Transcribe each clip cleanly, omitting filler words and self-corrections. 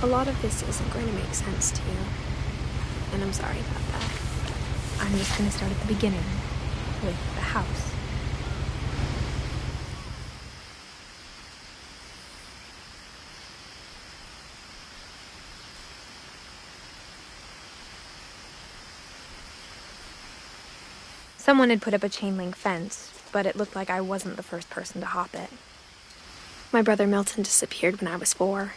A lot of this isn't going to make sense to you, and I'm sorry about that. I'm just going to start at the beginning, with the house. Someone had put up a chain-link fence, but it looked like I wasn't the first person to hop it. My brother Milton disappeared when I was 4.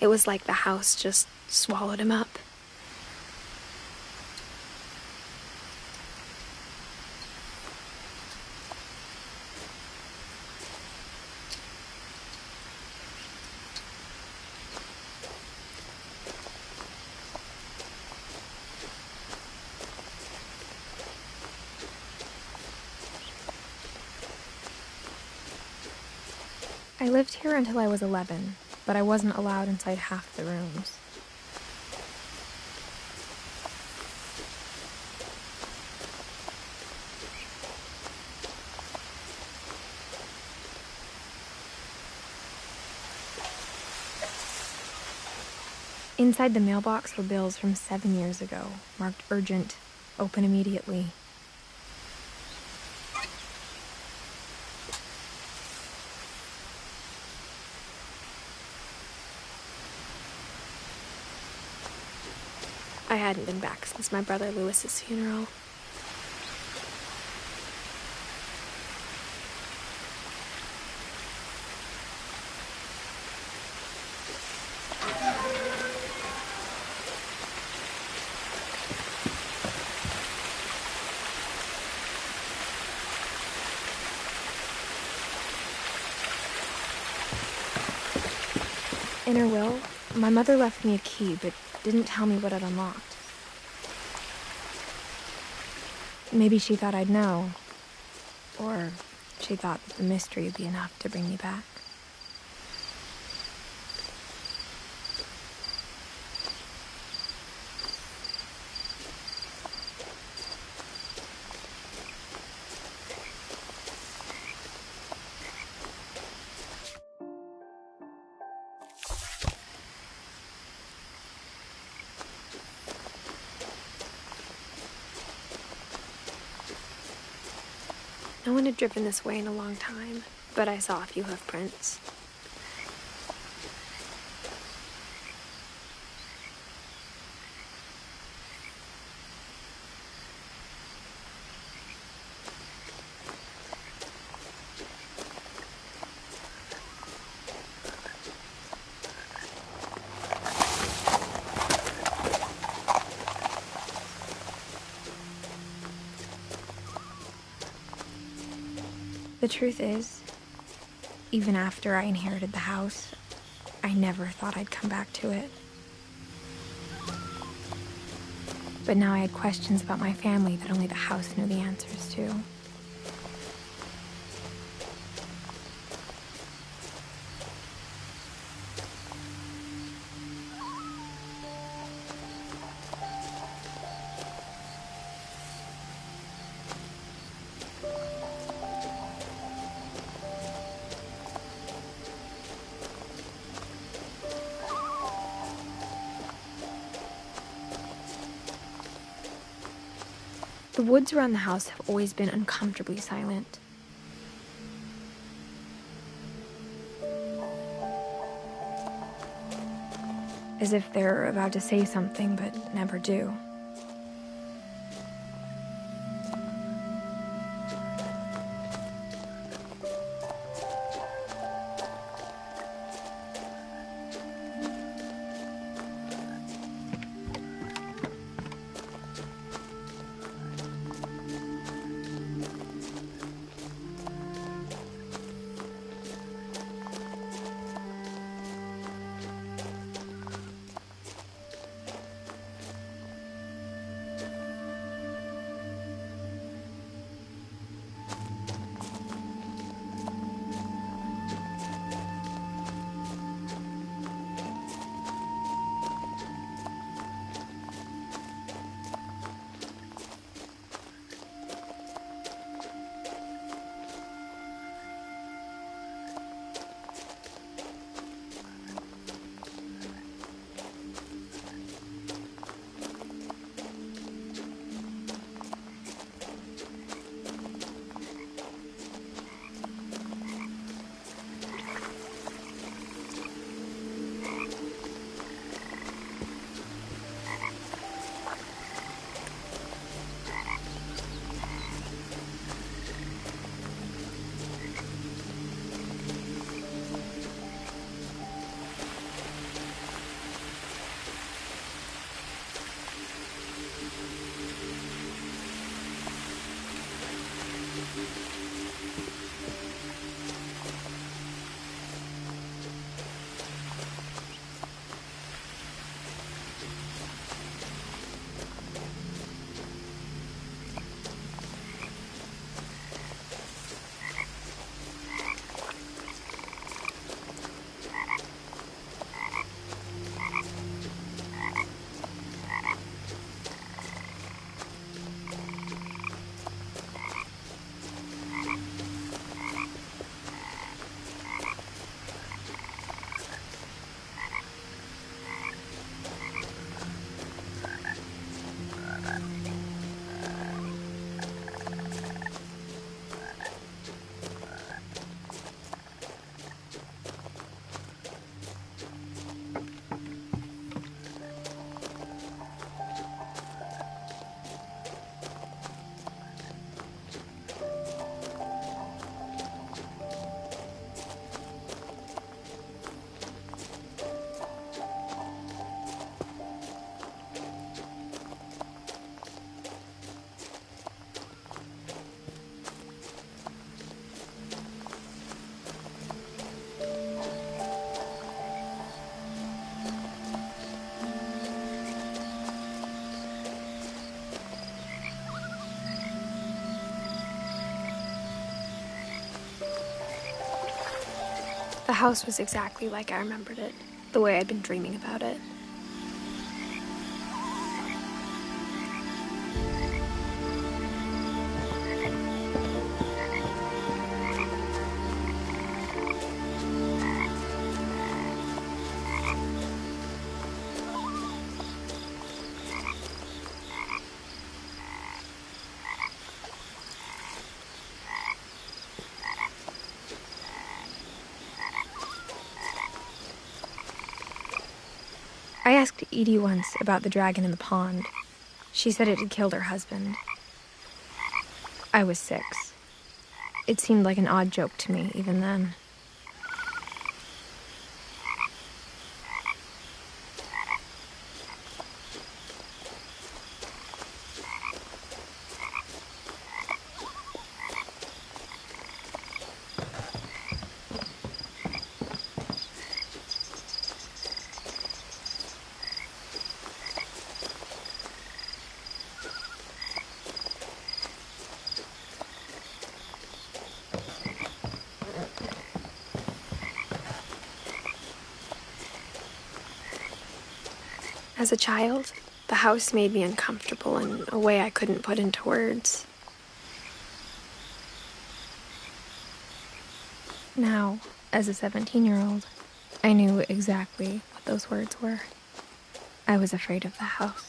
It was like the house just swallowed him up. I lived here until I was 11, but I wasn't allowed inside half the rooms. Inside the mailbox were bills from 7 years ago, marked urgent, open immediately. I hadn't been back since my brother Lewis's funeral. In her will, my mother left me a key, but didn't tell me what it unlocked. Maybe she thought I'd know. Or she thought that the mystery would be enough to bring me back. No one had driven this way in a long time, but I saw a few hoof prints. The truth is, even after I inherited the house, I never thought I'd come back to it. But now I had questions about my family that only the house knew the answers to. The woods around the house have always been uncomfortably silent. As if they're about to say something, but never do. The house was exactly like I remembered it, the way I'd been dreaming about it. I asked Edie once about the dragon in the pond. She said it had killed her husband. I was 6. It seemed like an odd joke to me, even then. As a child, the house made me uncomfortable in a way I couldn't put into words. Now, as a 17-year-old, I knew exactly what those words were. I was afraid of the house.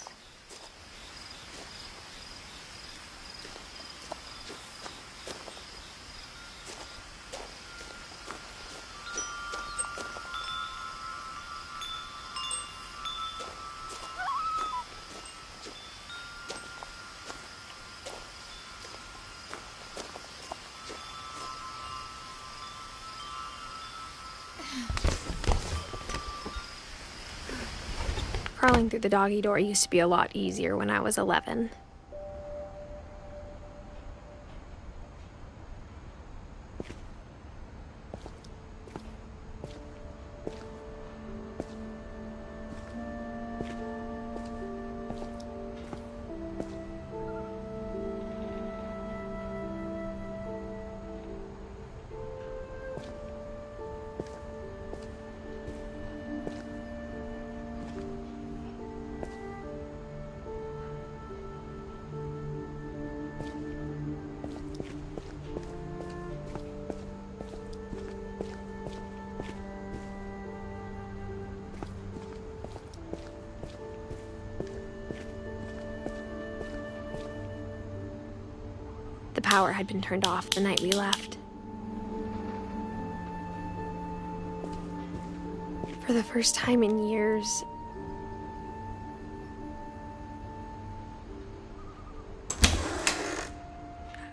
Crawling through the doggy door used to be a lot easier when I was 11. The power had been turned off the night we left. For the first time in years,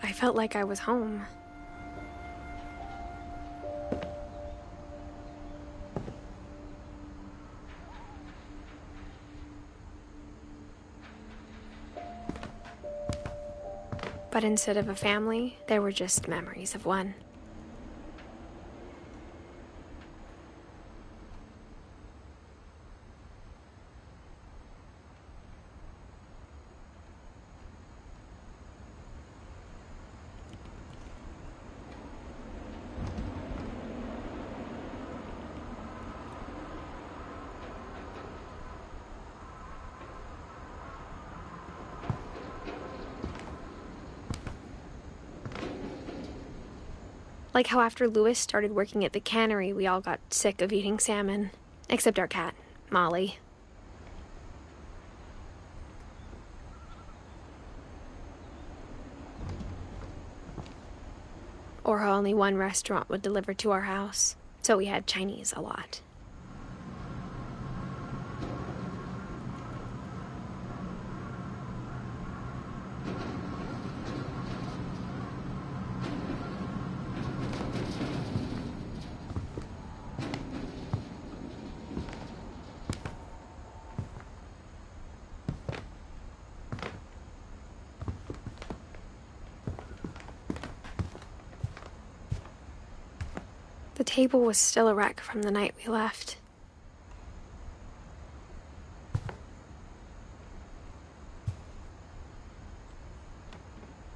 I felt like I was home. But instead of a family, there were just memories of one. Like how after Louis started working at the cannery, we all got sick of eating salmon. Except our cat, Molly. Or how only one restaurant would deliver to our house, so we had Chinese a lot. The table was still a wreck from the night we left.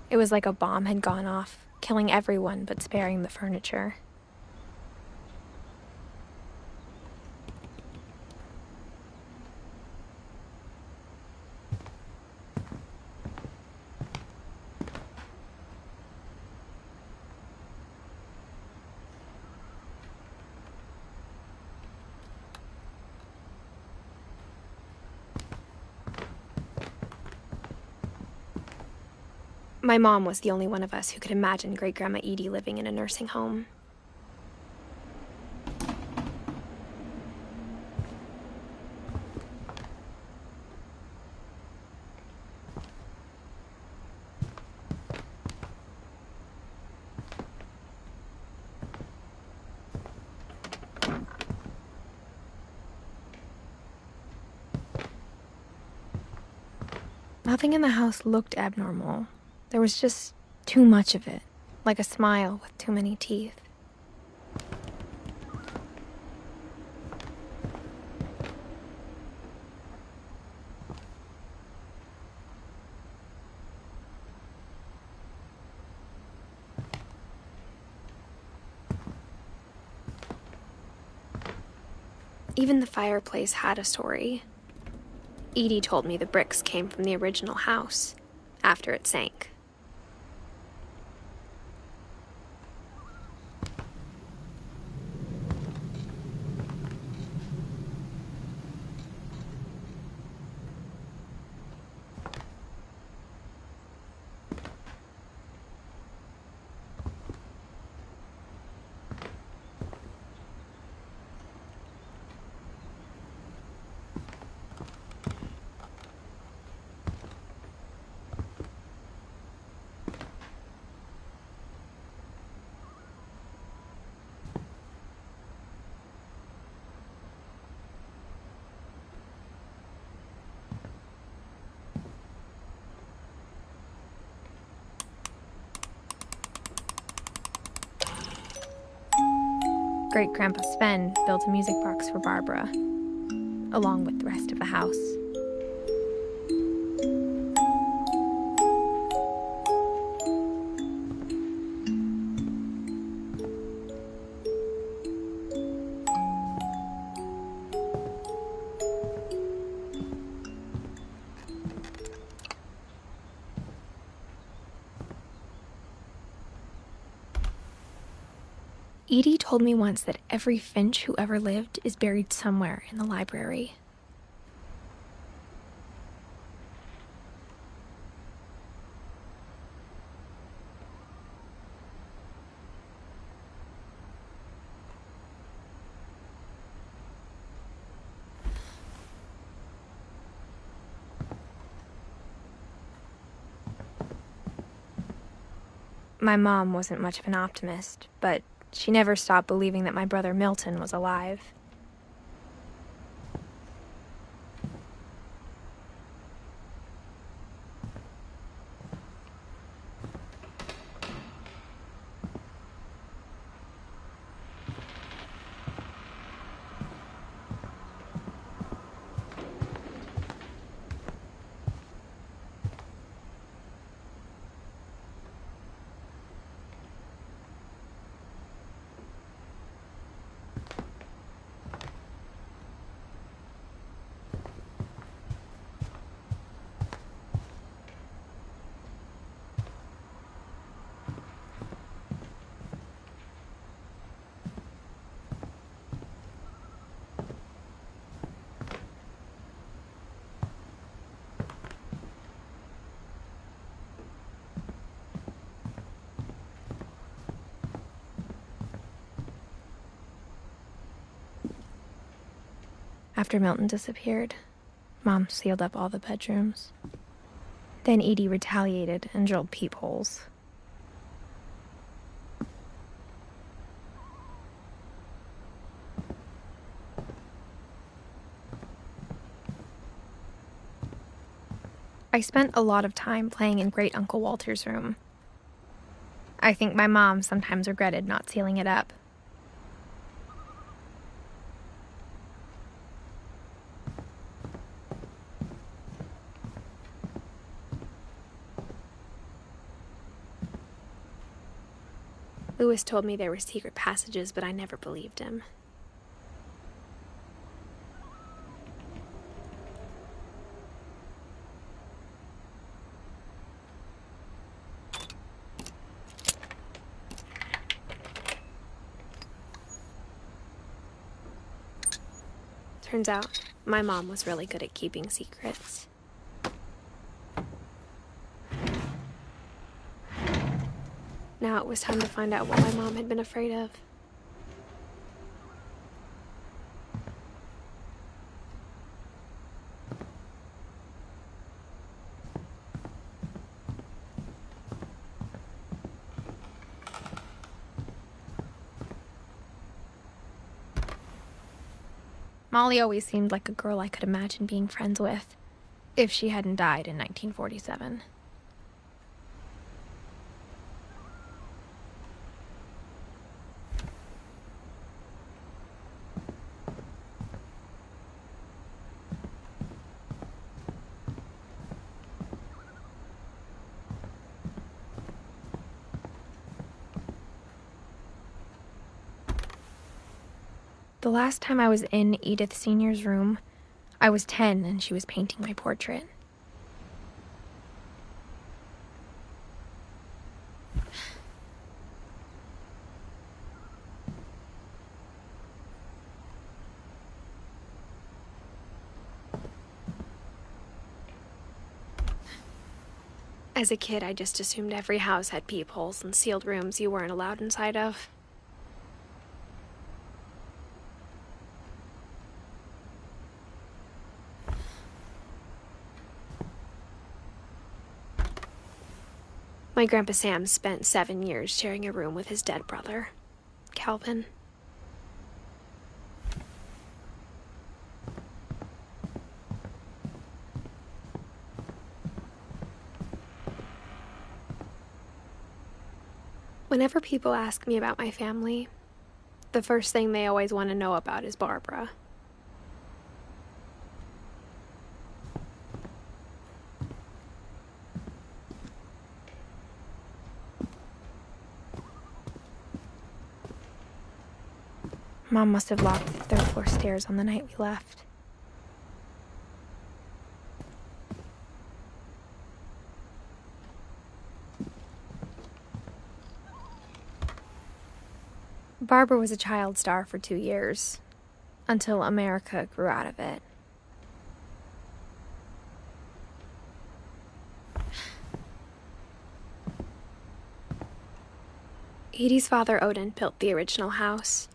It was like a bomb had gone off, killing everyone but sparing the furniture. My mom was the only one of us who could imagine Great-Grandma Edie living in a nursing home. Nothing in the house looked abnormal. There was just too much of it, like a smile with too many teeth. Even the fireplace had a story. Edie told me the bricks came from the original house, after it sank. Great-Grandpa Sven built a music box for Barbara, along with the rest of the house. Edie told me once that every Finch who ever lived is buried somewhere in the library. My mom wasn't much of an optimist, but she never stopped believing that my brother Milton was alive. After Milton disappeared, Mom sealed up all the bedrooms. Then Edie retaliated and drilled peepholes. I spent a lot of time playing in Great Uncle Walter's room. I think my mom sometimes regretted not sealing it up. Lewis told me there were secret passages, but I never believed him. Turns out, my mom was really good at keeping secrets. Now it was time to find out what my mom had been afraid of. Molly always seemed like a girl I could imagine being friends with, if she hadn't died in 1947. The last time I was in Edith Sr.'s room, I was 10 and she was painting my portrait. As a kid, I just assumed every house had peepholes and sealed rooms you weren't allowed inside of. My Grandpa Sam spent 7 years sharing a room with his dead brother, Calvin. Whenever people ask me about my family, the first thing they always want to know about is Barbara. Mom must have locked the third floor stairs on the night we left. Barbara was a child star for 2 years, until America grew out of it. Edie's father, Odin, built the original house.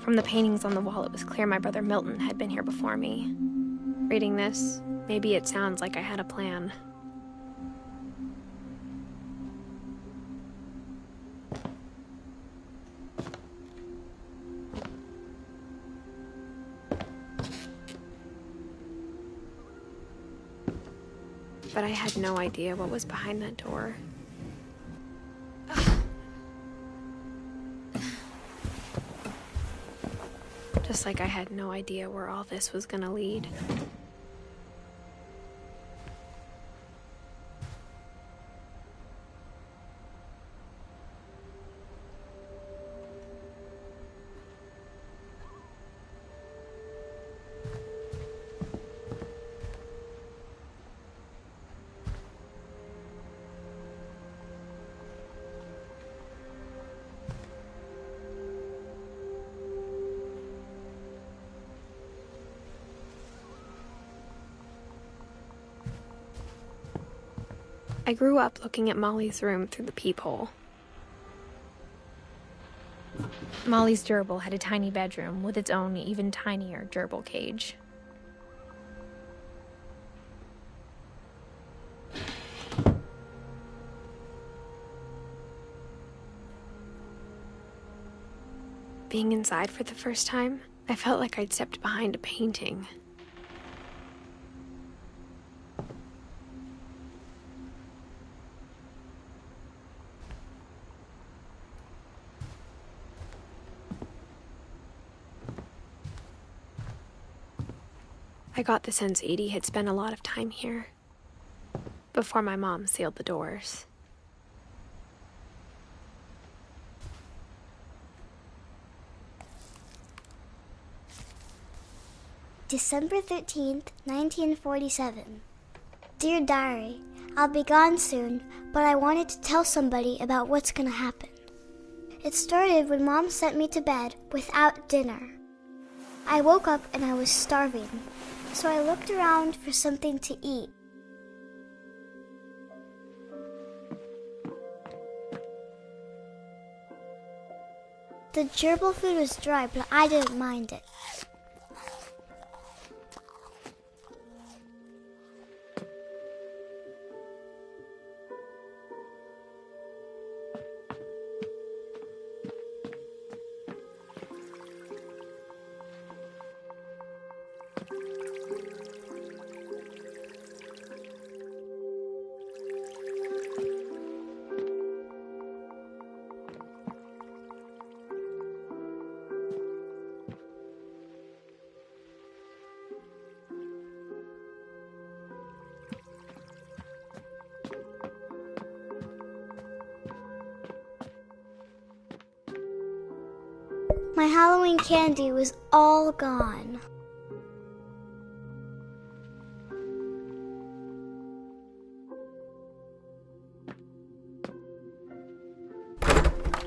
From the paintings on the wall, it was clear my brother Milton had been here before me. Reading this, maybe it sounds like I had a plan. But I had no idea what was behind that door. Just like I had no idea where all this was gonna lead. I grew up looking at Molly's room through the peephole. Molly's gerbil had a tiny bedroom with its own even tinier gerbil cage. Being inside for the first time, I felt like I'd stepped behind a painting. I got the sense Edie had spent a lot of time here, before my mom sealed the doors. December 13th, 1947. Dear Diary, I'll be gone soon, but I wanted to tell somebody about what's gonna happen. It started when Mom sent me to bed without dinner. I woke up and I was starving, so I looked around for something to eat. The gerbil food was dry, but I didn't mind it. My Halloween candy was all gone.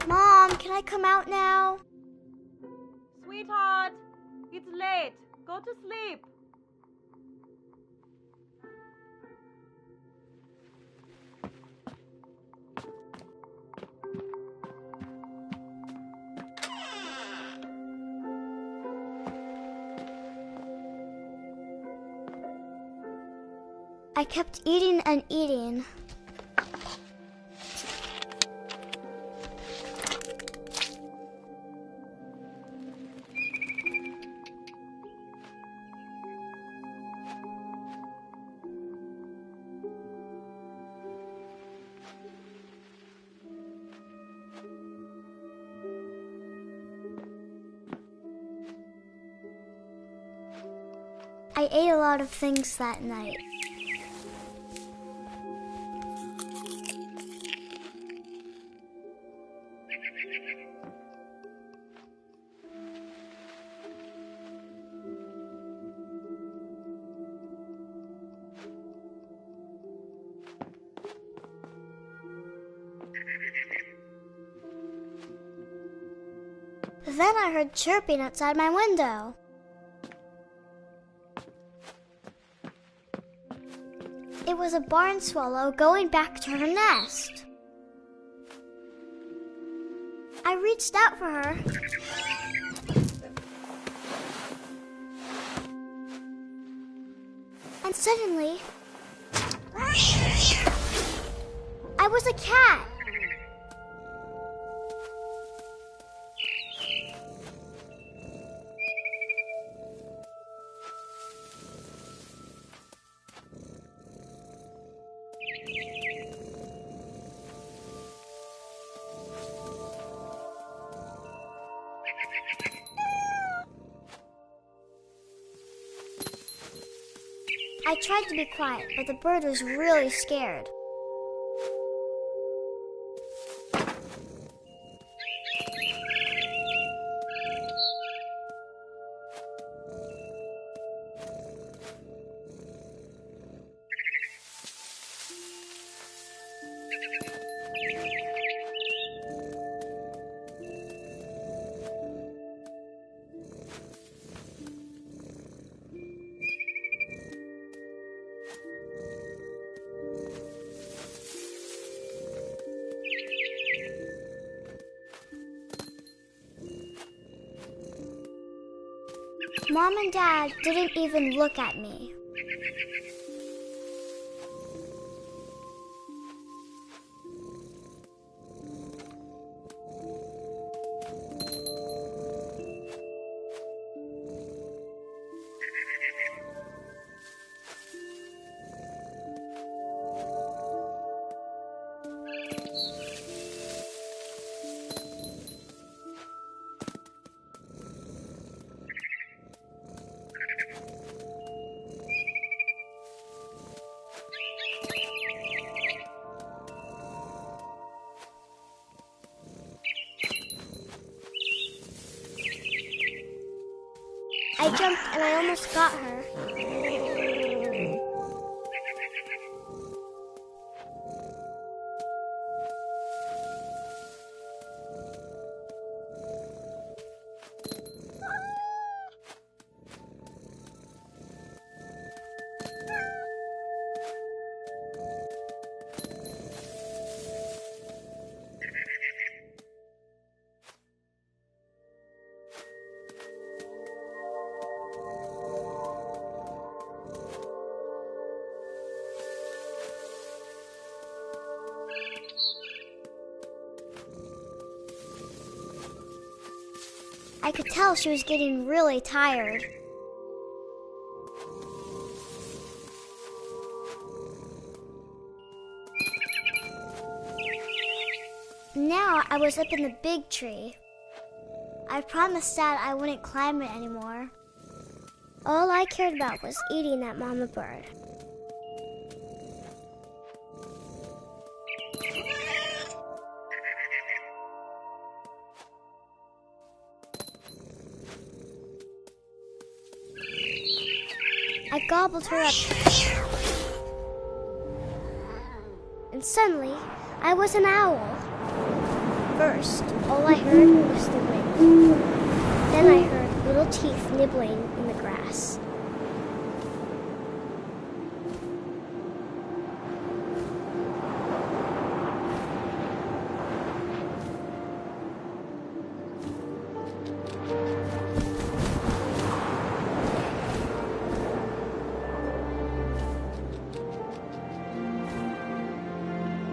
Mom, can I come out now? Sweetheart, it's late. Go to sleep. I kept eating and eating. I ate a lot of things that night. Then I heard chirping outside my window. It was a barn swallow going back to her nest. I reached out for her. And suddenly, I was a cat. I tried to be quiet, but the bird was really scared. Mom and Dad didn't even look at me. I jumped and I almost got her. I could tell she was getting really tired. Now I was up in the big tree. I promised Dad I wouldn't climb it anymore. All I cared about was eating that mama bird. I gobbled her up. And suddenly, I was an owl. First, all I heard was the wind. Then I heard little teeth nibbling in the grass.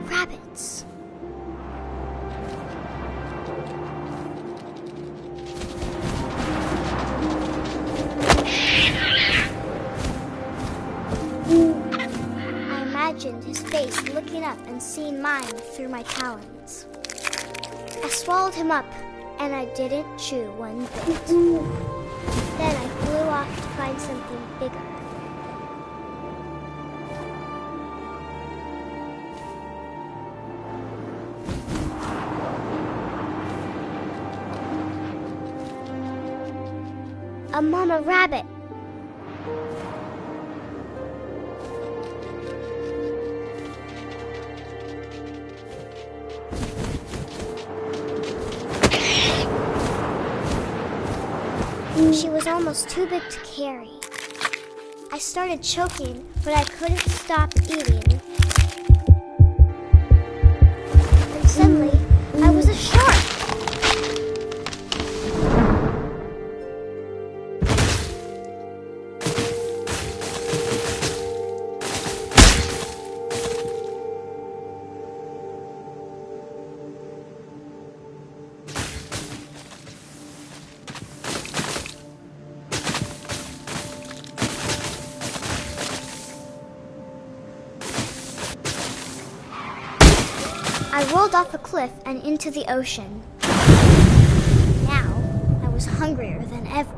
Rabbits. I imagined his face looking up and seeing mine through my talons. I swallowed him up, and I didn't chew one bit. Then I flew off to find something bigger. A mama rabbit. She was almost too big to carry. I started choking, but I couldn't stop eating. And suddenly, I was a shark. I rolled off a cliff and into the ocean. Now, I was hungrier than ever.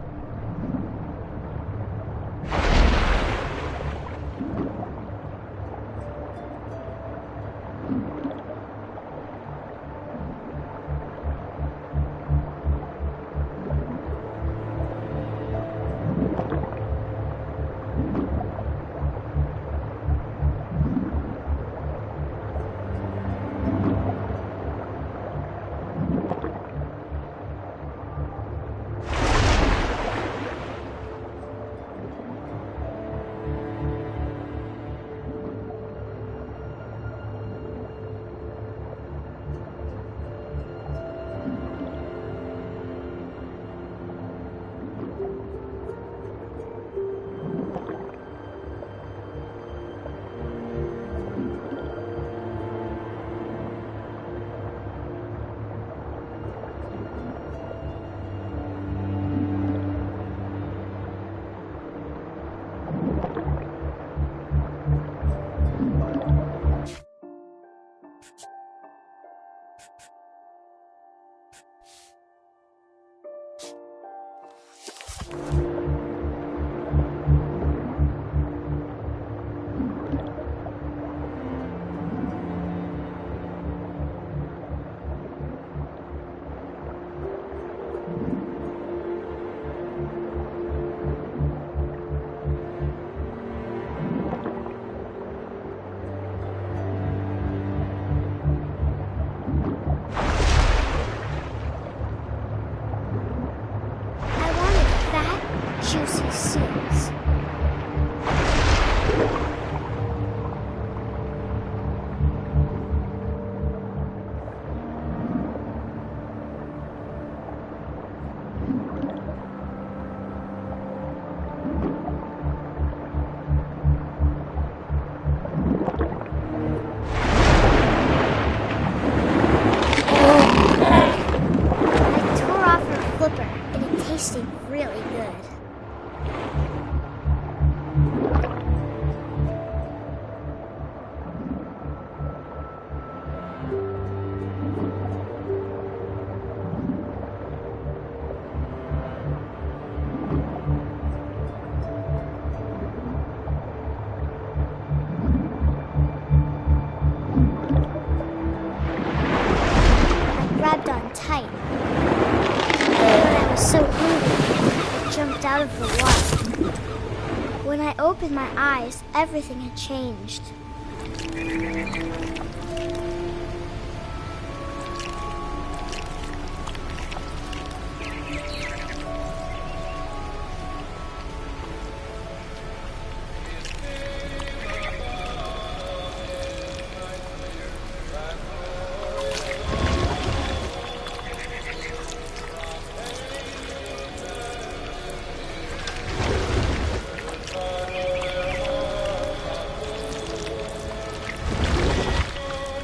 juicy seeds. Tasted really good. I grabbed on tight. I was so hungry, I jumped out of the water. When I opened my eyes, everything had changed.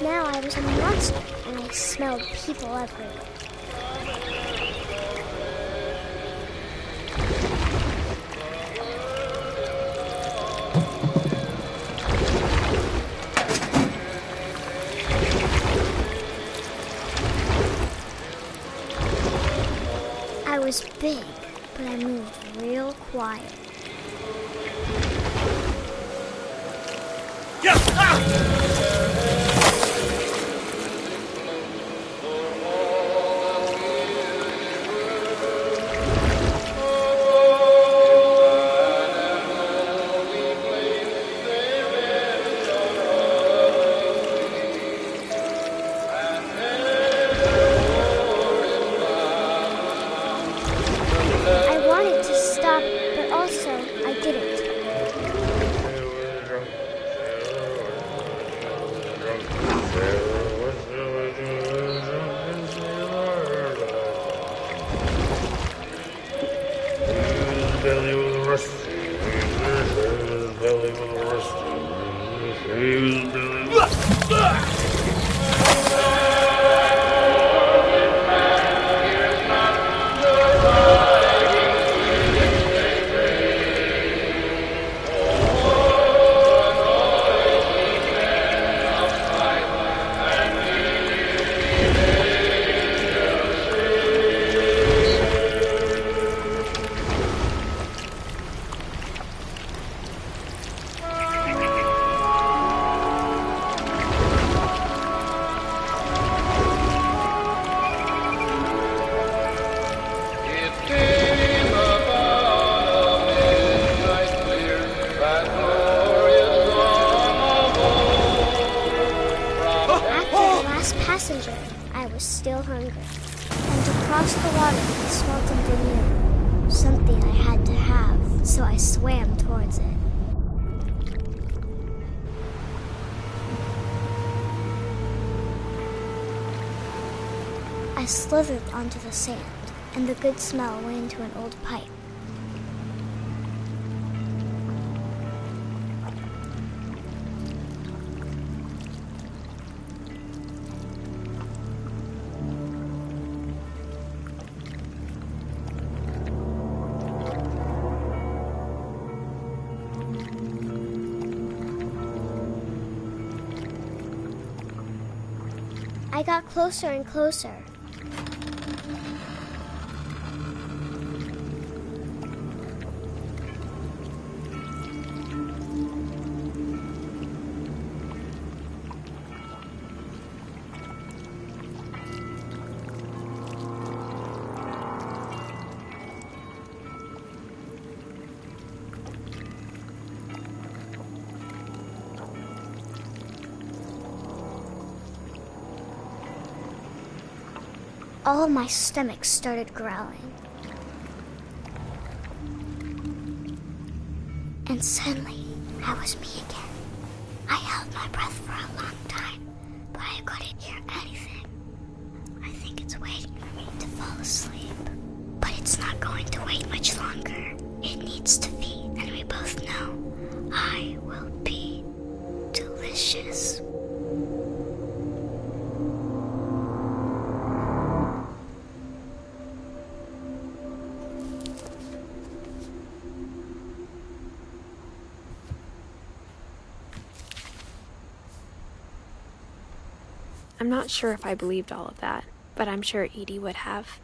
Now I was a monster, and I smelled people everywhere. I was big, but I moved real quiet. I wanted to stop, but also I didn't. Passenger, I was still hungry, and to cross the water I smelled something new, something I had to have, so I swam towards it. I slithered onto the sand, and the good smell went into an old pipe. I got closer and closer. All my stomach started growling. And suddenly, I was me again. I held my breath for a long time, but I couldn't hear anything. I think it's waiting for me to fall asleep. But it's not going to wait much longer. It needs to be, and we both know I will be delicious. I'm not sure if I believed all of that, but I'm sure Edie would have.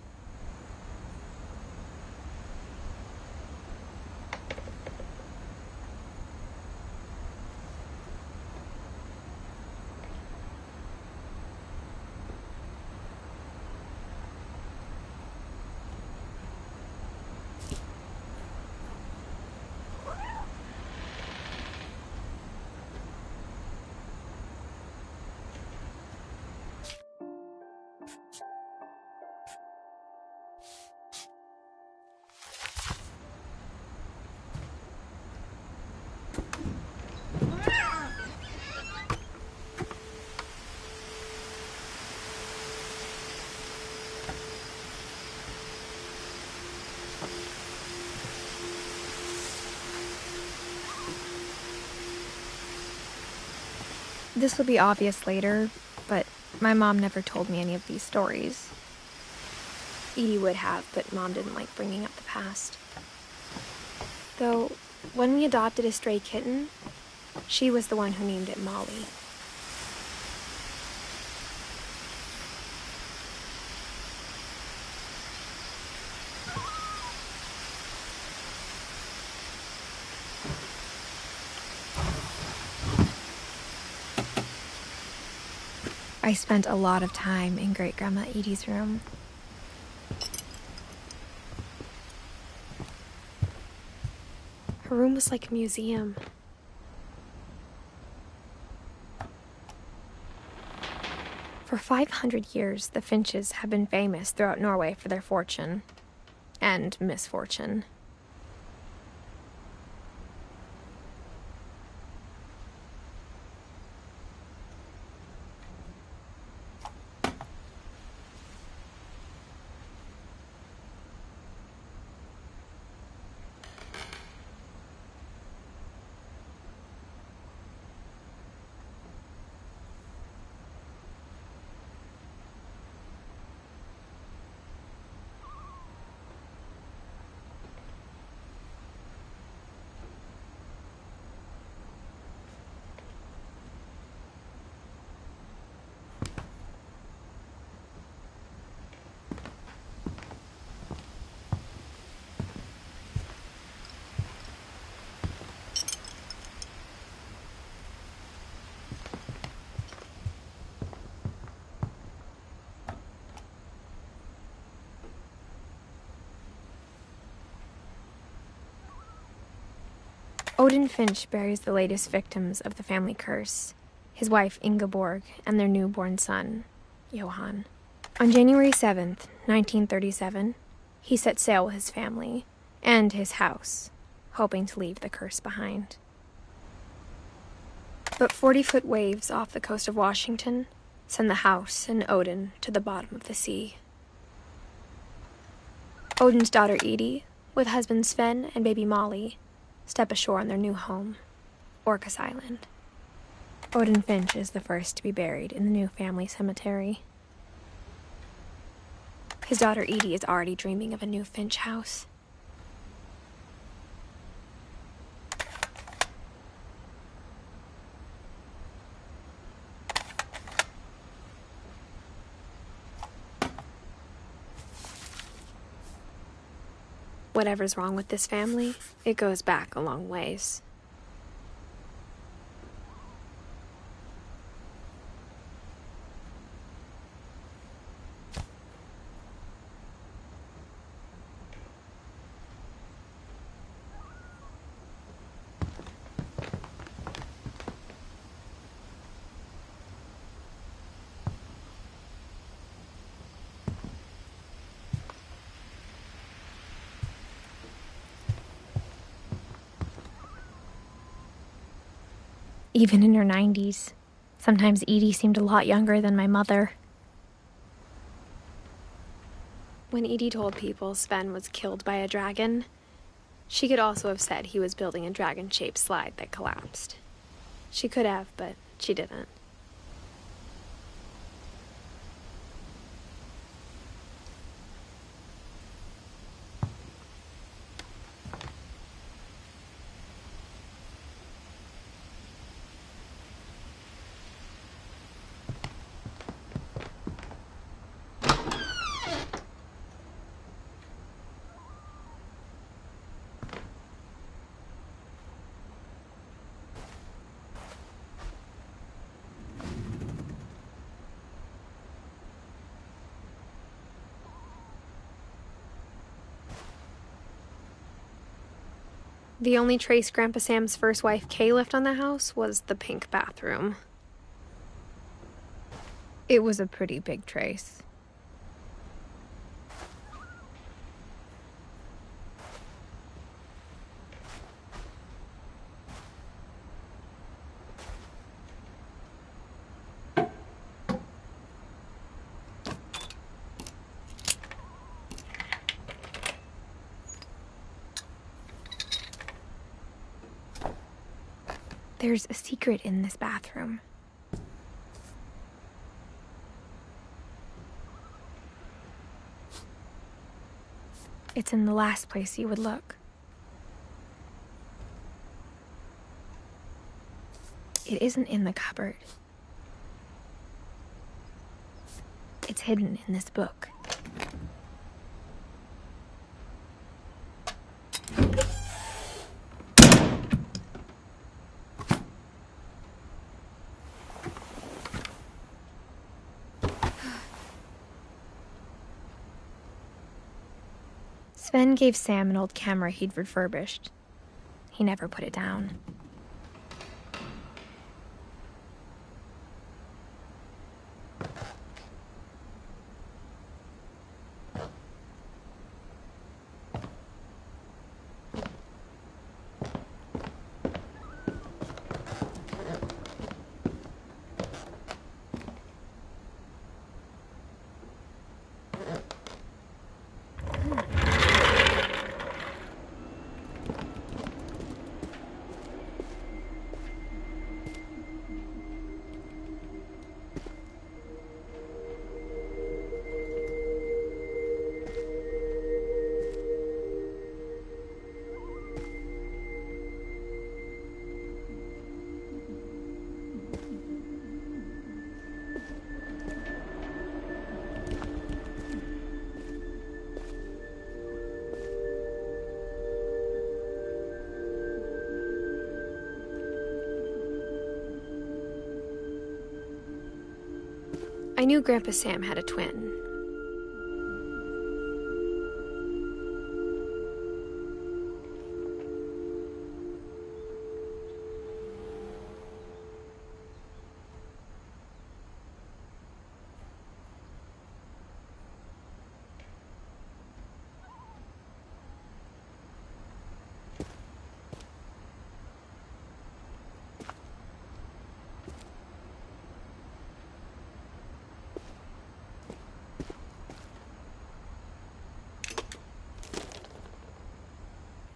This will be obvious later, but my mom never told me any of these stories. Edie would have, but Mom didn't like bringing up the past. Though, when we adopted a stray kitten, she was the one who named it Molly. I spent a lot of time in Great-Grandma Edie's room. Her room was like a museum. For 500 years, the Finches have been famous throughout Norway for their fortune and misfortune. Odin Finch buries the latest victims of the family curse, his wife Ingeborg and their newborn son, Johann. On January 7th, 1937, he set sail with his family and his house, hoping to leave the curse behind. But 40-foot waves off the coast of Washington send the house and Odin to the bottom of the sea. Odin's daughter Edie, with husband Sven and baby Molly, step ashore on their new home, Orcas Island. Odin Finch is the first to be buried in the new family cemetery. His daughter Edie is already dreaming of a new Finch house. Whatever's wrong with this family, it goes back a long ways. even in her 90s. Sometimes Edie seemed a lot younger than my mother. When Edie told people Sven was killed by a dragon, she could also have said he was building a dragon-shaped slide that collapsed. She could have, but she didn't. The only trace Grandpa Sam's first wife, Kay, left on the house was the pink bathroom. It was a pretty big trace. There's a secret in this bathroom. It's in the last place you would look. It isn't in the cupboard. It's hidden in this book. Sven gave Sam an old camera he'd refurbished. He never put it down. I knew Grandpa Sam had a twin.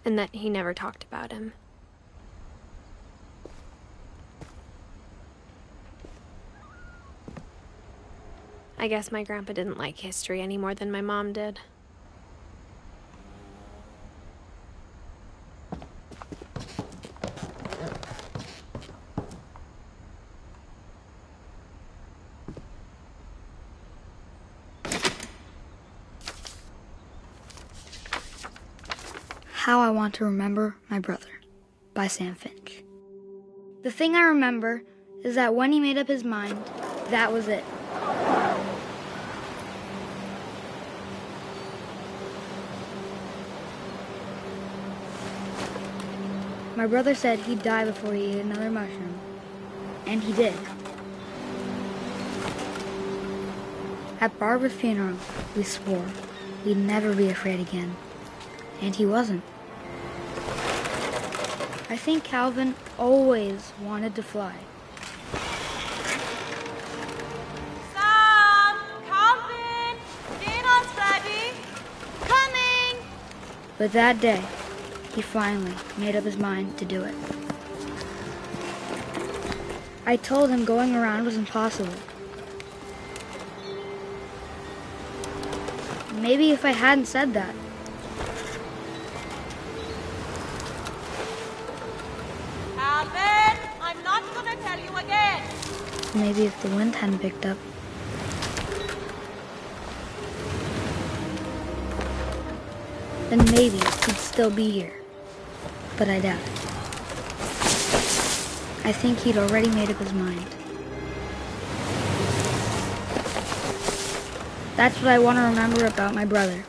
And that he never talked about him. I guess my grandpa didn't like history any more than my mom did. How I Want to Remember My Brother by Sam Finch. The thing I remember is that when he made up his mind, that was it. My brother said he'd die before he ate another mushroom, and he did. At Barbara's funeral, we swore we'd never be afraid again, and he wasn't. I think Calvin always wanted to fly. Sam! Calvin! Dinner's ready! Coming! But that day, he finally made up his mind to do it. I told him going around was impossible. Maybe if I hadn't said that, Calvin! I'm not gonna tell you again! maybe if the wind hadn't picked up, then maybe he'd still be here. But I doubt it. I think he'd already made up his mind. That's what I want to remember about my brother.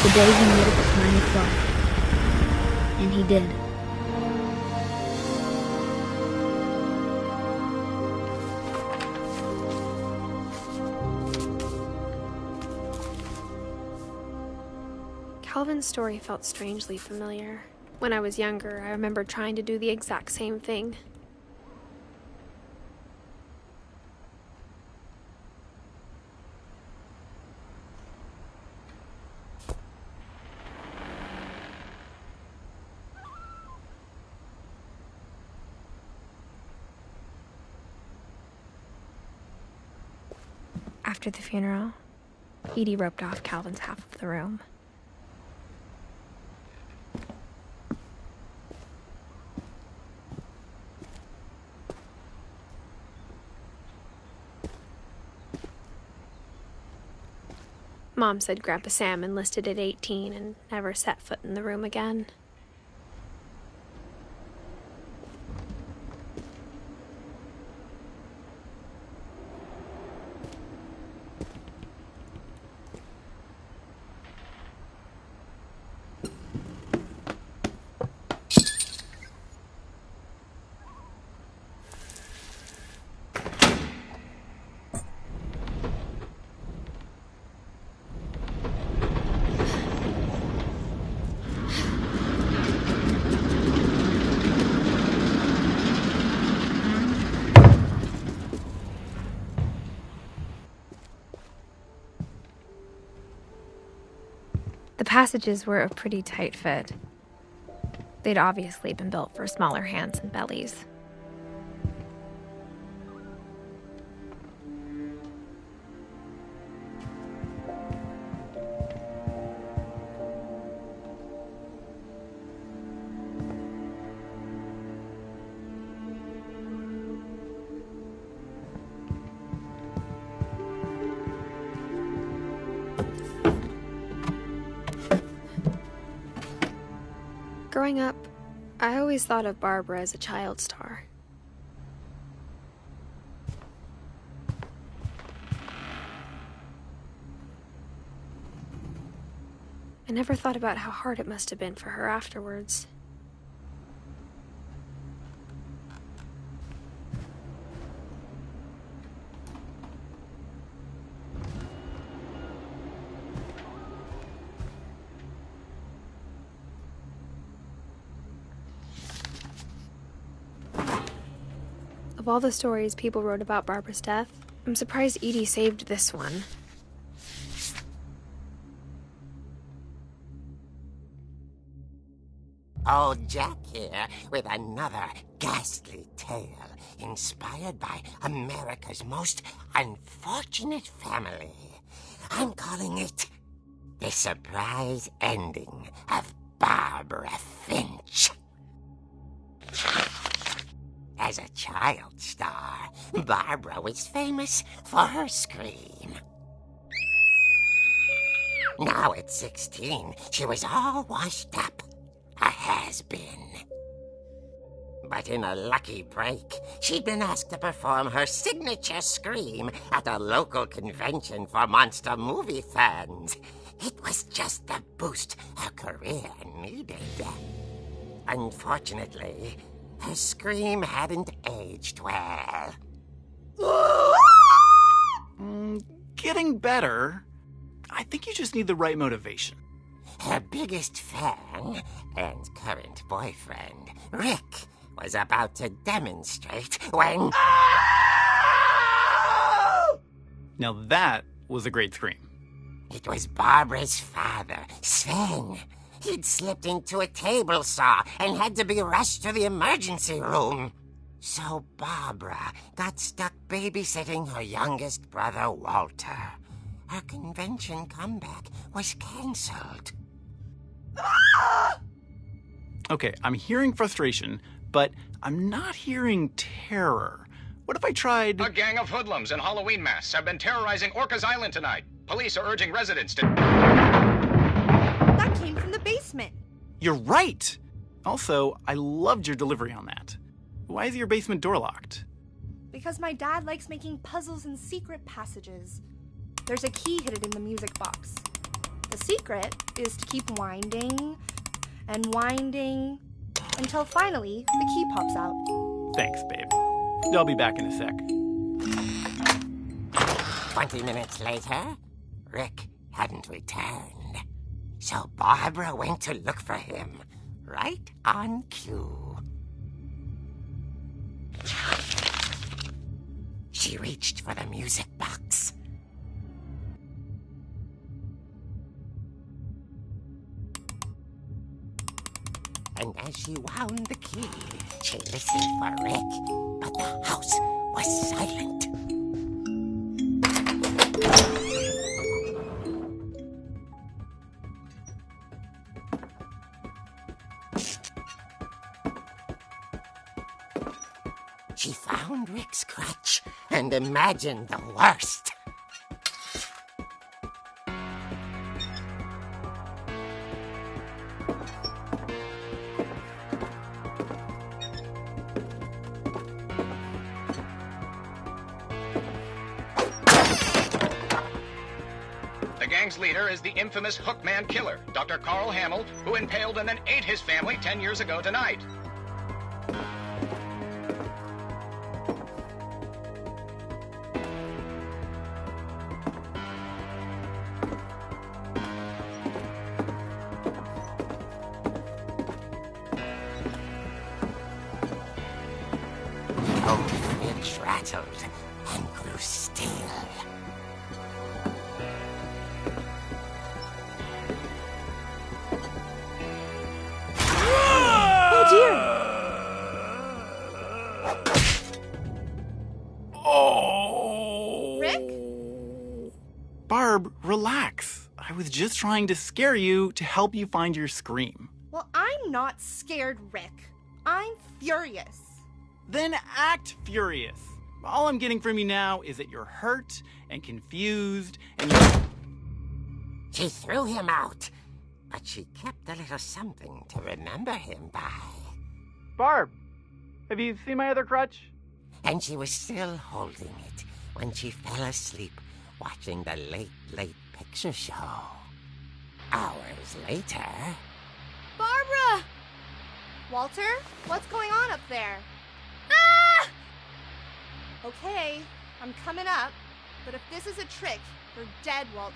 The day he made up his mind to fly. And he did. Calvin's story felt strangely familiar. When I was younger, I remember trying to do the exact same thing. After the funeral, Edie roped off Calvin's half of the room. Mom said Grandpa Sam enlisted at 18 and never set foot in the room again. The passages were a pretty tight fit. They'd obviously been built for smaller hands and bellies. Growing up, I always thought of Barbara as a child star. I never thought about how hard it must have been for her afterwards. Of all the stories people wrote about Barbara's death, I'm surprised Edie saved this one. Old Jack here with another ghastly tale inspired by America's most unfortunate family. I'm calling it The Surprise Ending of Barbara Finch. As a child star, Barbara was famous for her scream. Now at 16, she was all washed up. A has-been. But in a lucky break, she'd been asked to perform her signature scream at a local convention for monster movie fans. It was just the boost her career needed. Unfortunately, her scream hadn't aged well. Getting better. I think you just need the right motivation. Her biggest fan and current boyfriend, Rick, was about to demonstrate when... Now that was a great scream. It was Barbara's father, Sven. He'd slipped into a table saw and had to be rushed to the emergency room. So Barbara got stuck babysitting her youngest brother, Walter. Her convention comeback was cancelled. Okay, I'm hearing frustration, but I'm not hearing terror. What if I tried... A gang of hoodlums in Halloween masks have been terrorizing Orcas Island tonight. Police are urging residents to... That came from the basement. You're right! Also, I loved your delivery on that. Why is your basement door locked? Because my dad likes making puzzles and secret passages. There's a key hidden in the music box. The secret is to keep winding and winding until finally the key pops out. Thanks, babe. I'll be back in a sec. 20 minutes later, Rick hadn't returned. So Barbara went to look for him, right on cue. She reached for the music box. And as she wound the key, she listened for Rick, but the house was silent. She found Rick's crutch and imagined the worst. The gang's leader is the infamous Hookman killer, Dr. Carl Hamill, who impaled and then ate his family 10 years ago tonight. Finch rattled and grew still. Oh dear! Oh! Rick? Barb, relax. I was just trying to scare you to help you find your scream. Well, I'm not scared, Rick. I'm furious. Then act furious. All I'm getting from you now is that you're hurt and confused and She threw him out, but she kept a little something to remember him by. Barb, have you seen my other crutch? And she was still holding it when she fell asleep watching the late picture show. Hours later... Barbara! Walter, what's going on up there? Ah! Okay, I'm coming up, but if this is a trick, you're dead, Walter.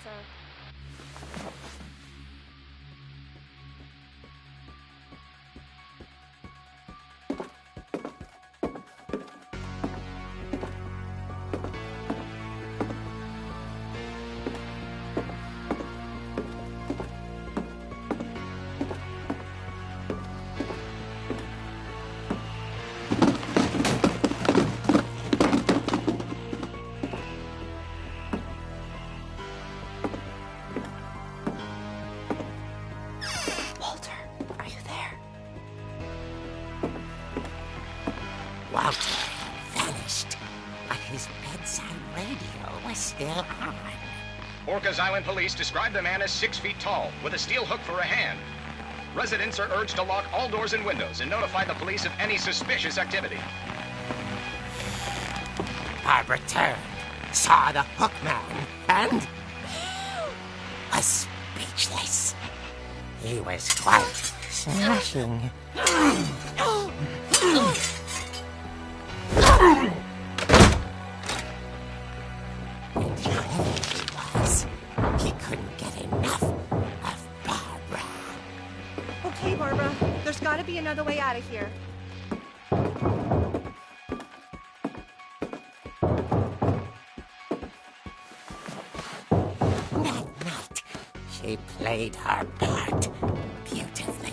Walter vanished, but his bedside radio was still on. Orcas Island police describe the man as 6 feet tall, with a steel hook for a hand. Residents are urged to lock all doors and windows and notify the police of any suspicious activity. Barbara turned, saw the hook man, and was speechless. He was quite smashing. He couldn't get enough of Barbara. Okay, Barbara, there's gotta be another way out of here. That night, she played her part beautifully.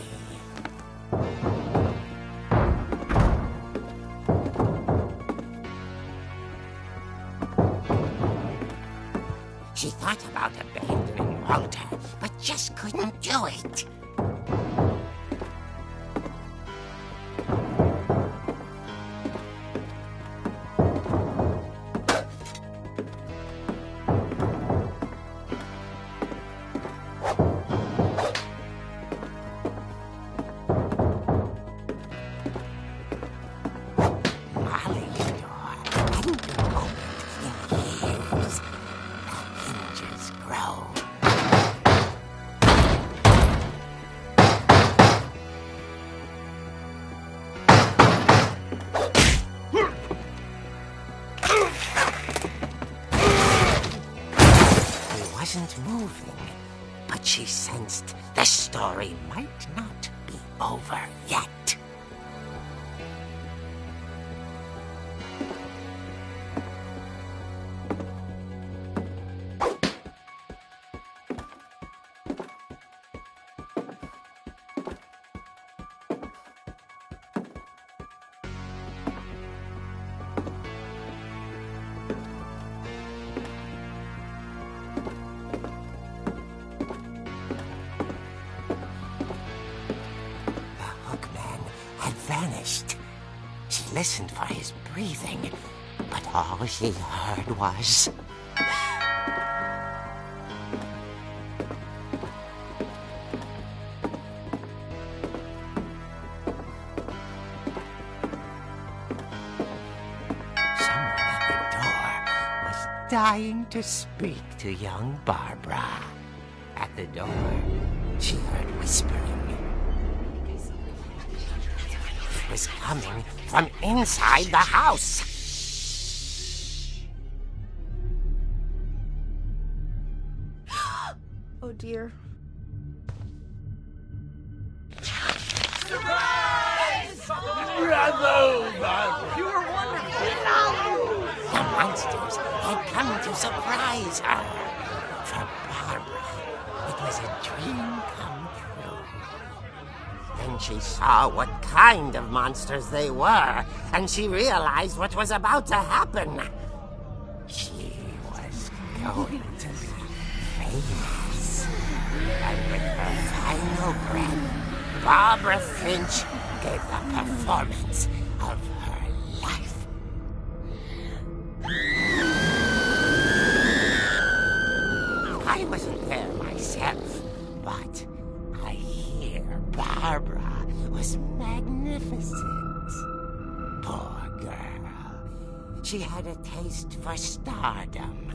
She thought about abandoning Walter, but just couldn't do it. Molly's door hadn't been opened in years. The hinges grow. He wasn't moving, but she sensed the story might not be over yet. Vanished. She listened for his breathing, but all she heard was... Someone at the door was dying to speak to young Barbara. At the door, she heard whispering. Was coming from inside the house. Oh dear. Surprise! Bravo, Barbara! You were wonderful! The monsters had come to surprise her. For Barbara, it was a dream come true. Then she saw what kind of monsters they were, and she realized what was about to happen. She was going to be famous. And with her final breath, Barbara Finch gave the performance of her life. I wasn't there myself, but I hear Barbara was magnificent. Poor girl. She had a taste for stardom.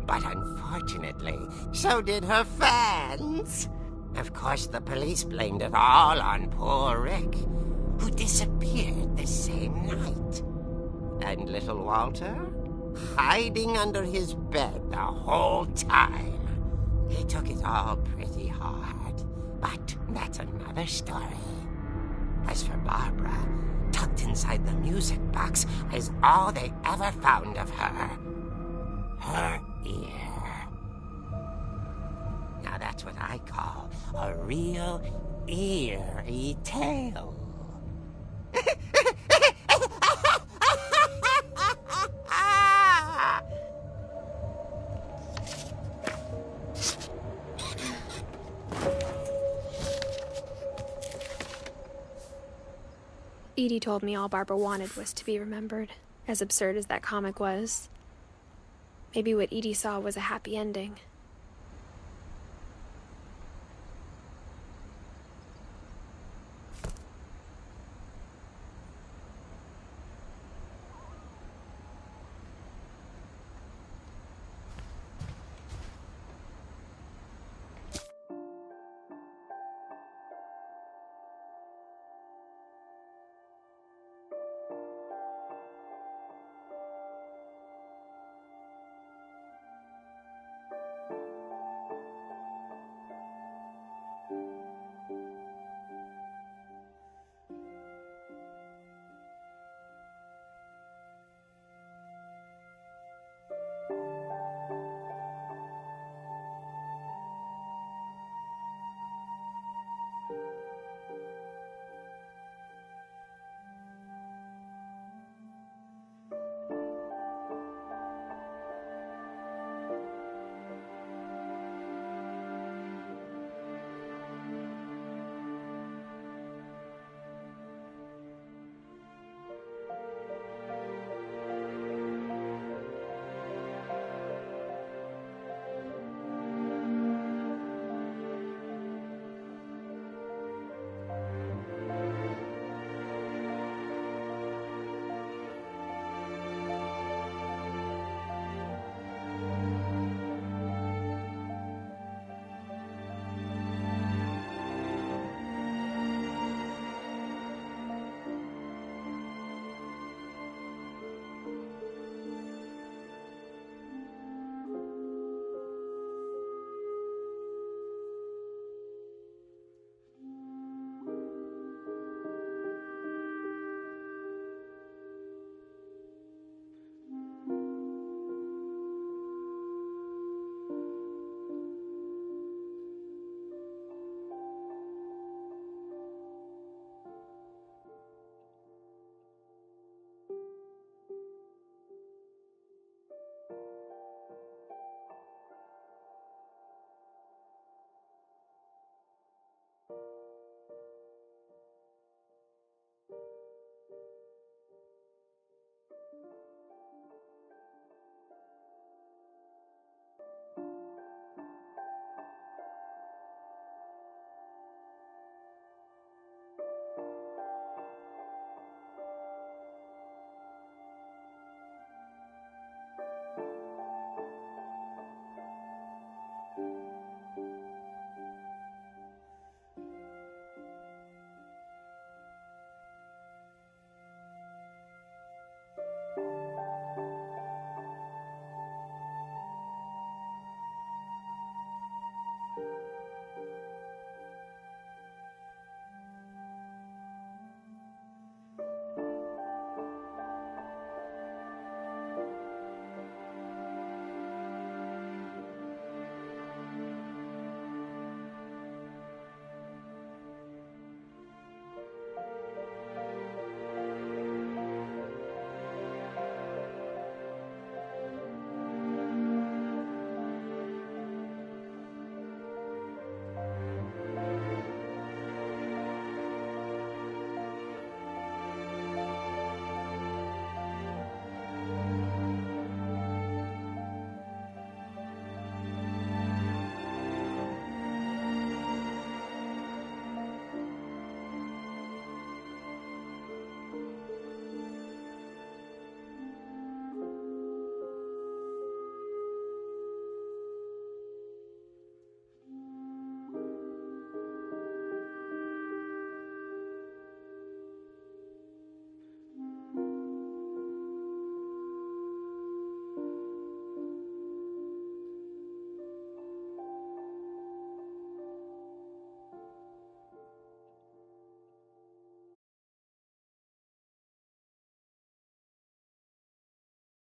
But unfortunately, so did her fans. Of course, the police blamed it all on poor Rick, who disappeared the same night. And little Walter, hiding under his bed the whole time. He took it all pretty hard, but that's another story. As for Barbara, tucked inside the music box is all they ever found of her. Her ear. Now that's what I call a real eerie tale. Edie told me all Barbara wanted was to be remembered, as absurd as that comic was. Maybe what Edie saw was a happy ending.